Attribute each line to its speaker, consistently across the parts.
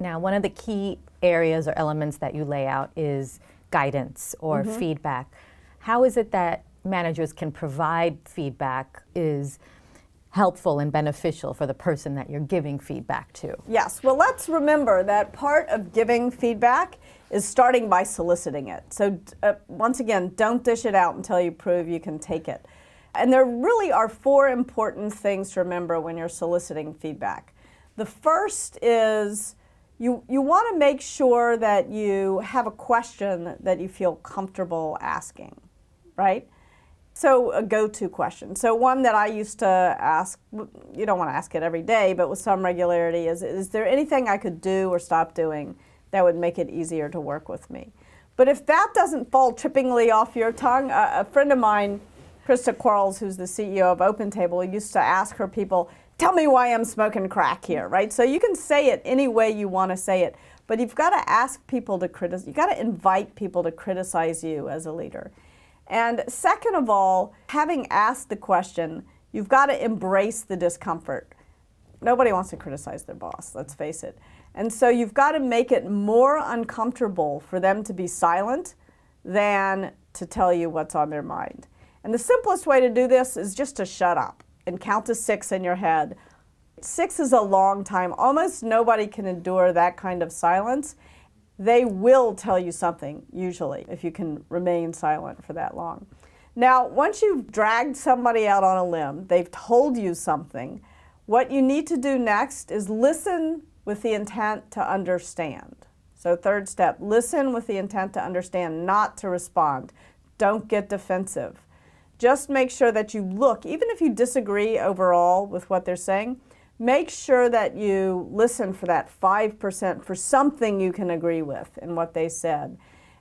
Speaker 1: Now, one of the key areas or elements that you lay out is guidance or feedback. How is it that managers can provide feedback is helpful and beneficial for the person that you're giving feedback to?
Speaker 2: Yes, well, let's remember that part of giving feedback is starting by soliciting it. So once again, don't dish it out until you prove you can take it. And there really are 4 important things to remember when you're soliciting feedback. The first is you want to make sure that you have a question that you feel comfortable asking, right? So a go-to question. So one that I used to ask, you don't want to ask it every day, but with some regularity, is there anything I could do or stop doing that would make it easier to work with me? But if that doesn't fall trippingly off your tongue, a friend of mine, Krista Quarles, who's the CEO of OpenTable, used to ask her people, tell me why I'm smoking crack here, right? So you can say it any way you want to say it, but you've got to ask people to criticize, you've got to invite people to criticize you as a leader. And second of all, having asked the question, you've got to embrace the discomfort. Nobody wants to criticize their boss, let's face it. And so you've got to make it more uncomfortable for them to be silent than to tell you what's on their mind. And the simplest way to do this is just to shut up and count to 6 in your head. 6 is a long time. Almost nobody can endure that kind of silence. They will tell you something, usually, if you can remain silent for that long. Now, once you've dragged somebody out on a limb, they've told you something, what you need to do next is listen with the intent to understand. So third step, listen with the intent to understand, not to respond. Don't get defensive. Just make sure that you look, even if you disagree overall with what they're saying, make sure that you listen for that 5% for something you can agree with in what they said.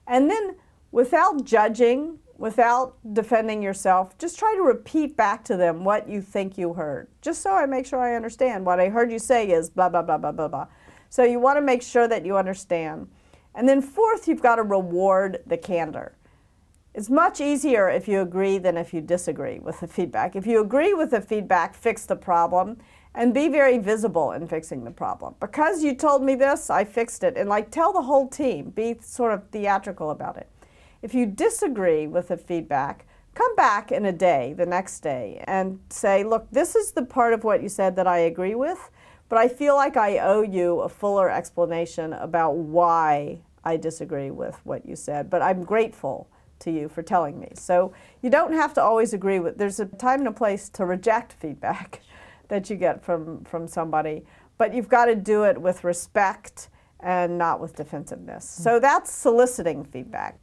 Speaker 2: And then without judging, without defending yourself, just try to repeat back to them what you think you heard. Just so I make sure I understand. What I heard you say is blah, blah, blah, blah, blah, blah. So you want to make sure that you understand. And then fourth, you've got to reward the candor. It's much easier if you agree than if you disagree with the feedback. If you agree with the feedback, fix the problem and be very visible in fixing the problem. Because you told me this, I fixed it. And like tell the whole team, be sort of theatrical about it. If you disagree with the feedback, come back in a day, the next day, and say, look, this is the part of what you said that I agree with, but I feel like I owe you a fuller explanation about why I disagree with what you said, but I'm grateful to you for telling me. So you don't have to always agree with, there's a time and a place to reject feedback that you get from somebody, but you've got to do it with respect and not with defensiveness. So that's soliciting feedback.